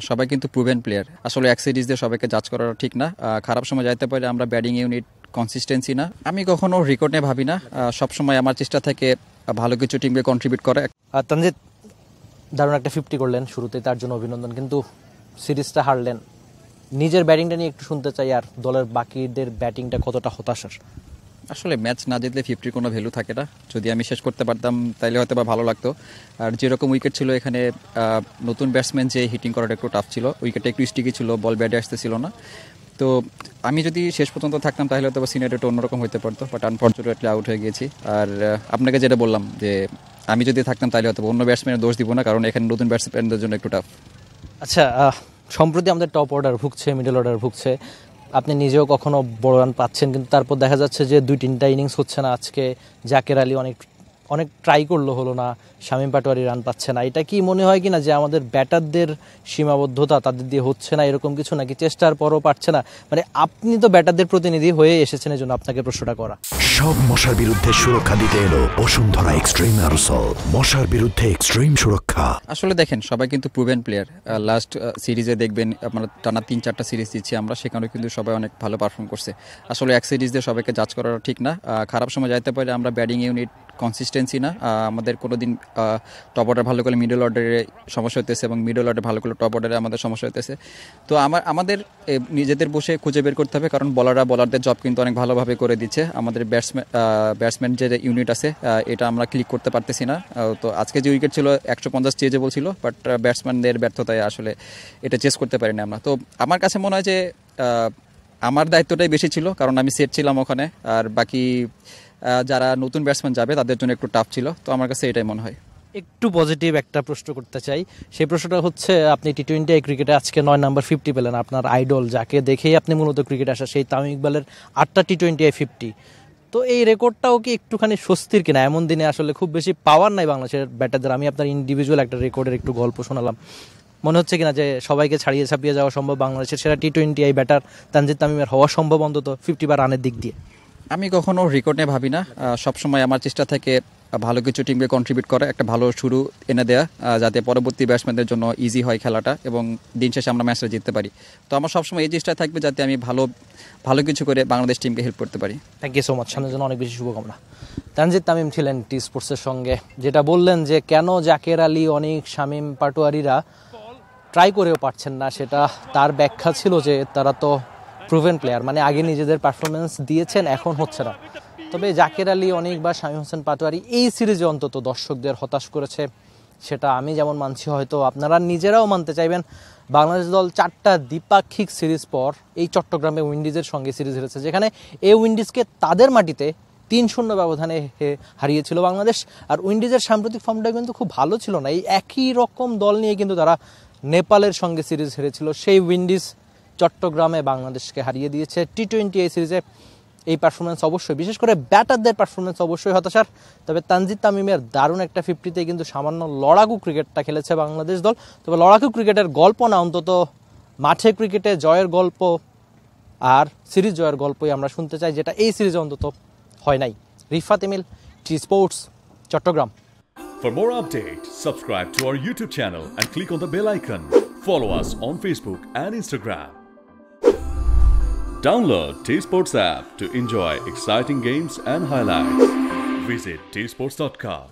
সবাই কিন্তু proven player. আসলে এক সিরিজ দিয়ে সবাইকে জাজ করা ঠিক না। খারাপ সময় যাইতে পারে, আমরা ব্যাটিং ইউনিট কনসিস্টেন্সি না। আমি কখনো রেকর্ড নিয়ে ভাবি না, সবসময় আমার চেষ্টা থাকে ভালো কিছু টিমকে কন্ট্রিবিউট করে। তানজিদ দারুণ একটা 50 করলেন, শুরুতে তার জন্য অভিনন্দন, কিন্তু সিরিজটা হারলেন। নিজের ব্যাটিংটা নিয়ে একটু শুনতে চাই, আর দলের বাকিদের ব্যাটিংটা কতটা হতাশার। আসলে ম্যাচ না জিতলে 50 কোনো ভ্যালু থাকে না। যদি আমি শেষ করতে পারতাম তাইলে হয়তো বা ভালো লাগতো। আর যেরকম উইকেট ছিল এখানে, নতুন ব্যাটসম্যান যে হিটিং করাটা একটু টাফ ছিল, উইকেটটা একটু স্টিকি ছিল, বল ব্যাটে আসতেছিল না। তো আমি যদি শেষ পর্যন্ত থাকতাম তাহলে হয়তো বা সিনারিওটা অন্যরকম হতে পারতো, বাট আনফর্চুনেটলি আউট হয়ে গিয়েছি। আর আপনাকে যেটা বললাম যে আমি যদি থাকতাম তাহলে হয়তো অন্য ব্যাটসম্যানের দোষ দিব না, কারণ এখানে নতুন ব্যাটসম্যানদের জন্য একটু টাফ। আচ্ছা, সম্প্রতি আমাদের টপ অর্ডার ভুগছে, মিডল অর্ডার ভুগছে। আপনি নিজেও কখনো বড় রান পাচ্ছেন, কিন্তু তারপর দেখা যাচ্ছে যে 2-3টা ইনিংস হচ্ছে না। আজকে জাকের আলী অনেক ট্রাই করলো, হলো না। শামীম পাটোয়ারি রান পাচ্ছে না। এটা কি মনে হয় কিনা যে আমাদের ব্যাটারদের সীমাবদ্ধতা, তাদের দিয়ে হচ্ছে না এরকম কিছু, নাকি চেষ্টার পরও পারছে না? মানে আপনি তো ব্যাটারদের প্রতিনিধি হয়ে এসেছেন, এই জন্য আপনাকে প্রশ্নটা করা। সব মশার বিরুদ্ধে সুরক্ষা দিতে এলো বসুন্ধরা এক্সট্রিম অ্যারোসল, মশার বিরুদ্ধে এক্সট্রিম সুরক্ষা। আসলে দেখেন, সবাই কিন্তু প্রুভেন প্লেয়ার। লাস্ট সিরিজে দেখবেন আপনারা, টানা 3-4টা সিরিজ দিচ্ছি আমরা, সেখানেও কিন্তু সবাই অনেক ভালো পারফর্ম করছে। আসলে এক সিরিজ দিয়ে সবাইকে জাজ করা ঠিক না। খারাপ সময় যাইতে পারে, আমরা ব্যাটিং ইউনিট কনসিস্টেন্সি না। আমাদের কোনো দিন টপ অর্ডার ভালো করে মিডল অর্ডারে সমস্যা হতেছে, এবং মিডল অর্ডার ভালো করে টপ অর্ডারে আমাদের সমস্যা হতেছে। তো আমাদের নিজেদের বসে খুঁজে বের করতে হবে, কারণ বলারদের জব কিন্তু অনেক ভালোভাবে করে দিচ্ছে। আমাদের ব্যাটসম্যান যে ইউনিট আছে, এটা আমরা ক্লিক করতে পারতেছি না। তো আজকে যে উইকেট ছিল 150 চেজে বলছিল, বাট ব্যাটসম্যানদের ব্যর্থতায় আসলে এটা চেস করতে পারিনি আমরা। তো আমার কাছে মনে হয় যে আমার দায়িত্বটাই বেশি ছিল, কারণ আমি সেট ছিলাম ওখানে। আর বাকি যারা নতুন ব্যাটসম্যান যাবে তাদের জন্য একটু টাফ ছিল। তো আমার কাছে এটাই মনে হয়। একটু পজিটিভ একটা প্রশ্ন করতে চাই। সেই প্রশ্নটা হচ্ছে, আপনি টি-20 ক্রিকেটে আজকে 9 নাম্বার 50 পেলেন। আপনার আইডল, যাকে দেখেই আপনি মূলত ক্রিকেট আসা, সেই তামিম ইকবালের 8টা টি-20 50। তো এই রেকর্ডটাও কি একটুখানি স্বস্তির কিনা? এমন দিনে আসলে খুব বেশি পাওয়ার নাই বাংলাদেশের ব্যাটারদের। আমি আপনার ইন্ডিভিজুয়াল একটা রেকর্ডের একটু গল্প শোনালাম। মনে হচ্ছে কিনা যে সবাইকে ছাড়িয়ে ছাপিয়ে যাওয়া সম্ভব, বাংলাদেশের সেরা টি-20 ব্যাটার তানজিদ তামিমের হওয়া সম্ভব অন্তত 50 বা রানের দিক দিয়ে? আমি কখনো রেকর্ড নিয়ে ভাবি না। সবসময় আমার চেষ্টা থাকে ভালো কিছু টিমকে কন্ট্রিবিউট করা, একটা ভালো শুরু এনে দেওয়া, যাতে পরবর্তী ব্যাটসম্যানদের জন্য ইজি হয় খেলাটা, এবং দিন শেষে আমরা ম্যাচটা জিততে পারি। তো আমার সবসময় এই চেষ্টা থাকবে যাতে আমি ভালো কিছু করে বাংলাদেশ টিমকে হেল্প করতে পারি। থ্যাংক ইউ সো মাচ, সামনের জন্য অনেক বেশি শুভকামনা। তানজিদ তামিম ছিলেন টি স্পোর্টসের সঙ্গে। যেটা বললেন যে কেন জাকের আলী, অনেক শামীম পাটোয়ারিরা ট্রাই করেও পারছেন না, সেটা তার ব্যাখ্যা ছিল যে তারা তো প্রুভেন প্লেয়ার, মানে আগে নিজেদের পারফরমেন্স দিয়েছেন, এখন হচ্ছে না। তবে জাকের আলী, অনেক বা শামীম হোসেন পাটোয়ারি এই সিরিজে অন্তত দর্শকদের হতাশ করেছে, সেটা আমি যেমন মানছি, হয়তো আপনারা নিজেরাও মানতে চাইবেন। বাংলাদেশ দল 4টা দ্বিপাক্ষিক সিরিজ পর এই চট্টগ্রামে উইন্ডিজের সঙ্গে সিরিজ হেরেছে, যেখানে এই উইন্ডিজকে তাদের মাটিতে 3-0 ব্যবধানে হারিয়েছিল বাংলাদেশ। আর উইন্ডিজের সাম্প্রতিক ফর্মটা কিন্তু খুব ভালো ছিল না। এই একই রকম দল নিয়ে কিন্তু তারা নেপালের সঙ্গে সিরিজ হেরেছিল। সেই উইন্ডিজ চট্টগ্রামে বাংলাদেশকে হারিয়ে দিয়েছে টি-20 এই সিরিজে। এই পারফরমেন্স অবশ্যই, বিশেষ করে ব্যাটারদের পারফরমেন্স অবশ্যই হতাশার। তবে তানজিদ তামিমের দারুণ একটা 50-তে কিন্তু সামান্য লড়াকু ক্রিকেটটা খেলেছে বাংলাদেশ দল। তবে লড়াকু ক্রিকেটের গল্প না, অন্তত মাঠে ক্রিকেটে জয়ের গল্প আর সিরিজ জয়ের গল্পই আমরা শুনতে চাই, যেটা এই সিরিজে অন্তত হয় নাই। Rifat Emil, T sports, Chattogram. For more updates, subscribe to our YouTube channel and click on the bell icon. Follow us on Facebook and Instagram. Download T-Sports app to enjoy exciting games and highlights. Visit tsports.com.